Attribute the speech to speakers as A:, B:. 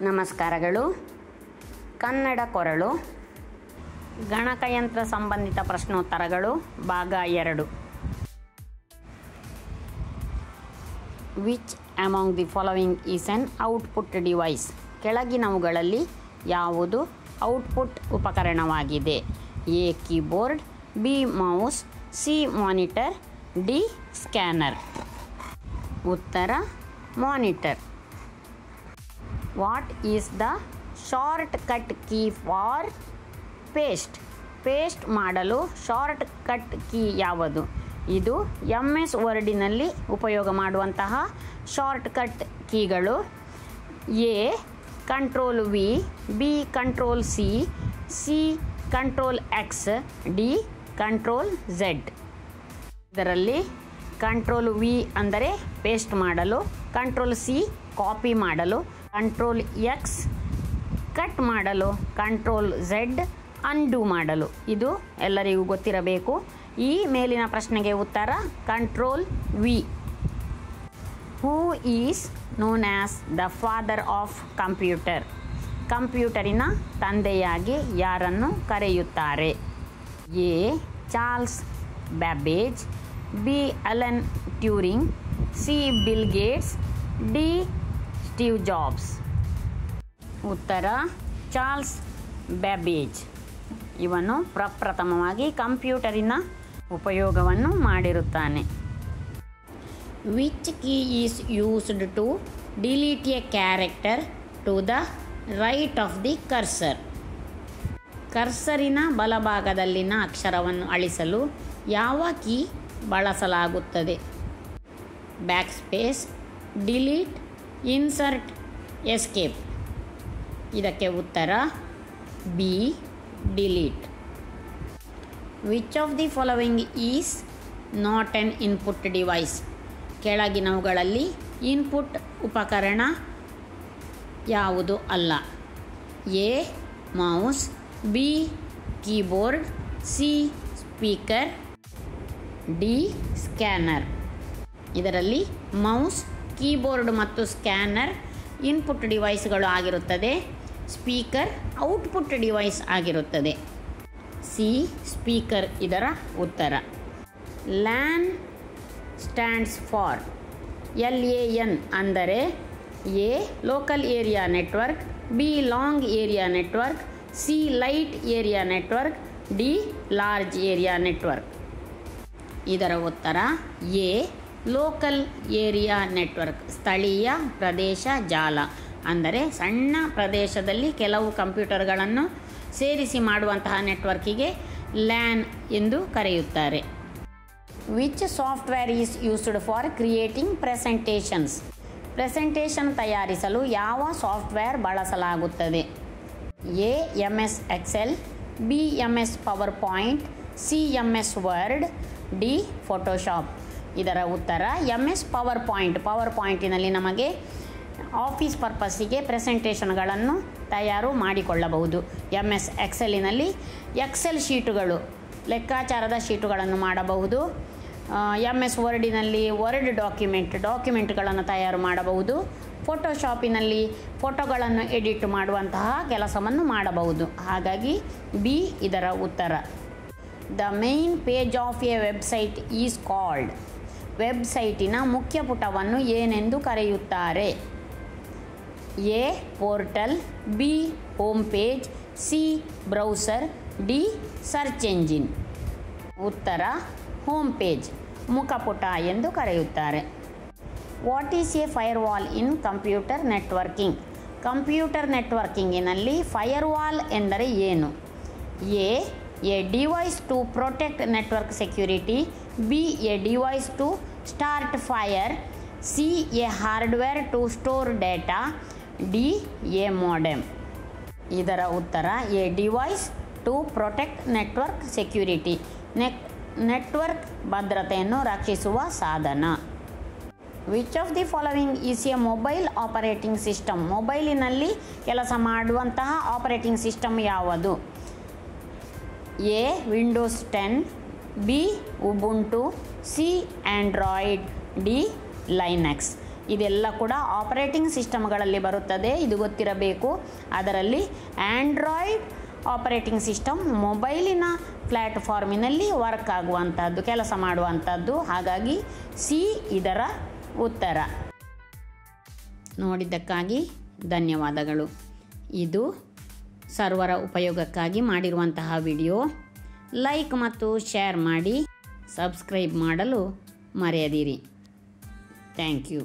A: ನಮಸ್ಕಾರಗಳು. ಕನ್ನಡ ಕೊರಳು ಗಣಕಯಂತ್ರ ಸಂಬಂಧಿತ ಪ್ರಶ್ನೋತ್ತರಗಳು ಭಾಗ 2. Which among the following is an output device? ಕೆಳಗಿನವುಗಳಲ್ಲಿ ಯಾವುದು ಔಟ್ಪುಟ್ ಉಪಕರಣವಾಗಿದೆ? A keyboard, B mouse, C monitor, D scanner. ಉತ್ತರ monitor. What is the short cut key for paste? Paste ಮಾಡಲು ಶಾರ್ಟ್ ಕಟ್ ಕೀ ಯಾವುದು? ಇದು MS ವರ್ಡಿನಲ್ಲಿ ಉಪಯೋಗ ಮಾಡುವಂತಹ ಶಾರ್ಟ್ ಕಟ್ ಕೀಗಳು. A control V, B control C, C control X, D control Z. ಇದರಲ್ಲಿ control V ಅಂದರೆ ಪೇಸ್ಟ್ ಮಾಡಲು, ಕಂಟ್ರೋಲ್ ಸಿ ಕಾಪಿ ಮಾಡಲು, ಕಂಟ್ರೋಲ್ ಎಕ್ಸ್ ಕಟ್ ಮಾಡಲು, ಕಂಟ್ರೋಲ್ ಝೆಡ್ ಅನ್ಡೂ ಮಾಡಲು. ಇದು ಎಲ್ಲರಿಗೂ ಗೊತ್ತಿರಬೇಕು. ಈ ಮೇಲಿನ ಪ್ರಶ್ನೆಗೆ ಉತ್ತರ control V. Who is known as the father of computer? ಕಂಪ್ಯೂಟರಿನ ತಂದೆಯಾಗಿ ಯಾರನ್ನು ಕರೆಯುತ್ತಾರೆ? A Charles Babbage, B Alan Turing, C Bill Gates, D Steve Jobs. ಉತ್ತರ ಚಾರ್ಲ್ಸ್ ಬ್ಯಾಬೇಜ್. ಇವನು ಪ್ರಪ್ರಥಮವಾಗಿ ಕಂಪ್ಯೂಟರಿನ ಉಪಯೋಗವನ್ನು ಮಾಡಿರುತ್ತಾನೆ. Which key is used to delete a character to the right of the cursor? ಕರ್ಸರಿನ ಬಲಭಾಗದಲ್ಲಿನ ಅಕ್ಷರವನ್ನು ಅಳಿಸಲು ಯಾವ ಕೀ ಬಳಸಲಾಗುತ್ತದೆ? Back space, delete, insert, escape. ಇದಕ್ಕೆ ಉತ್ತರ B delete. Which of the following is not an input device? ಕೆಳಗಿನವುಗಳಲ್ಲಿ input ಉಪಕರಣ ಯಾವುದು ಅಲ್ಲ? A mouse, B keyboard, C speaker, D scanner. ಇದರಲ್ಲಿ ಮೌಸ್, ಕೀಬೋರ್ಡ್ ಮತ್ತು ಸ್ಕ್ಯಾನರ್ ಇನ್ಪುಟ್ ಡಿವೈಸ್ಗಳು ಆಗಿರುತ್ತದೆ. ಸ್ಪೀಕರ್ ಔಟ್ಪುಟ್ ಡಿವೈಸ್ ಆಗಿರುತ್ತದೆ. ಸಿ ಸ್ಪೀಕರ್ ಇದರ ಉತ್ತರ. LAN stands for? LAN ಅಂದರೆ A local area network, B long area network, C light area network, D large area network. ಇದರ ಉತ್ತರ A local area network. ಸ್ಥಳೀಯ ಪ್ರದೇಶ ಜಾಲ ಅಂದರೆ ಸಣ್ಣ ಪ್ರದೇಶದಲ್ಲಿ ಕೆಲವು ಕಂಪ್ಯೂಟರ್ಗಳನ್ನು ಸೇರಿಸಿ ಮಾಡುವಂತಹ ನೆಟ್ವರ್ಕಿಗೆ ಲ್ಯಾನ್ ಎಂದು ಕರೆಯುತ್ತಾರೆ. Which software is used for creating presentations? Presentation ತಯಾರಿಸಲು ಯಾವ ಸಾಫ್ಟ್ವೇರ್ ಬಳಸಲಾಗುತ್ತದೆ? A MS Excel, B MS PowerPoint, C MS Word, D Photoshop. ಇದರ ಉತ್ತರ MS ಪವರ್ ಪಾಯಿಂಟ್. ಪವರ್ ಪಾಯಿಂಟಿನಲ್ಲಿ ನಮಗೆ ಆಫೀಸ್ ಪರ್ಪಸ್ಸಿಗೆ ಪ್ರೆಸೆಂಟೇಷನ್ಗಳನ್ನು ತಯಾರು ಮಾಡಿಕೊಳ್ಳಬಹುದು. MS ಎಕ್ಸೆಲಿನಲ್ಲಿ ಎಕ್ಸೆಲ್ ಶೀಟುಗಳು, ಲೆಕ್ಕಾಚಾರದ ಶೀಟುಗಳನ್ನು ಮಾಡಬಹುದು. MS ವರ್ಡಿನಲ್ಲಿ ವರ್ಡ್ ಡಾಕ್ಯುಮೆಂಟ್ಗಳನ್ನು ತಯಾರು ಮಾಡಬಹುದು. ಫೋಟೋಶಾಪಿನಲ್ಲಿ ಫೋಟೋಗಳನ್ನು ಎಡಿಟ್ ಮಾಡುವಂತಹ ಕೆಲಸವನ್ನು ಮಾಡಬಹುದು. ಹಾಗಾಗಿ ಬಿ ಇದರ ಉತ್ತರ. The main page of a website is called? ವೆಬ್ಸೈಟಿನ ಮುಖ್ಯ ಪುಟವನ್ನು ಏನೆಂದು ಕರೆಯುತ್ತಾರೆ? A portal, B home page, C browser, D search engine. ಉತ್ತರ ಹೋಮ್ ಪೇಜ್, ಮುಖಪುಟ ಎಂದು ಕರೆಯುತ್ತಾರೆ. What is a firewall in computer networking? Computer ನೆಟ್ವರ್ಕಿಂಗಿನಲ್ಲಿ ಫೈರ್ವಾಲ್ ಎಂದರೆ ಏನು? A device to protect network security, B a device to start fire, C a hardware to store data, D a modem. ಇದರ ಉತ್ತರ A device to protect network security, network ಭದ್ರತೆಯನ್ನು ರಕ್ಷಿಸುವ ಸಾಧನ. Which of the following is a mobile operating system? ಮೊಬೈಲಿನಲ್ಲಿ ಕೆಲಸ ಮಾಡುವಂತಹ operating system ಯಾವುದು? A Windows 10, B Ubuntu, C Android, D Linux. ಇದೆಲ್ಲ ಕೂಡ ಆಪರೇಟಿಂಗ್ ಸಿಸ್ಟಮ್ಗಳಲ್ಲಿ ಬರುತ್ತದೆ, ಇದು ಗೊತ್ತಿರಬೇಕು. ಅದರಲ್ಲಿ ಆ್ಯಂಡ್ರಾಯ್ಡ್ ಆಪರೇಟಿಂಗ್ ಸಿಸ್ಟಮ್ ಮೊಬೈಲಿನ ಪ್ಲ್ಯಾಟ್ಫಾರ್ಮಿನಲ್ಲಿ ವರ್ಕ್ ಆಗುವಂಥದ್ದು, ಕೆಲಸ ಮಾಡುವಂಥದ್ದು. ಹಾಗಾಗಿ ಸಿ ಇದರ ಉತ್ತರ. ನೋಡಿದ್ದಕ್ಕಾಗಿ ಧನ್ಯವಾದಗಳು. ಇದು ಸರ್ವರ ಉಪಯೋಗಕ್ಕಾಗಿ ಮಾಡಿರುವಂತಹ ವಿಡಿಯೋ. ಲೈಕ್ ಮತ್ತು ಶೇರ್ ಮಾಡಿ, ಸಬ್ಸ್ಕ್ರೈಬ್ ಮಾಡಲು ಮರೆಯದಿರಿ. Thank you.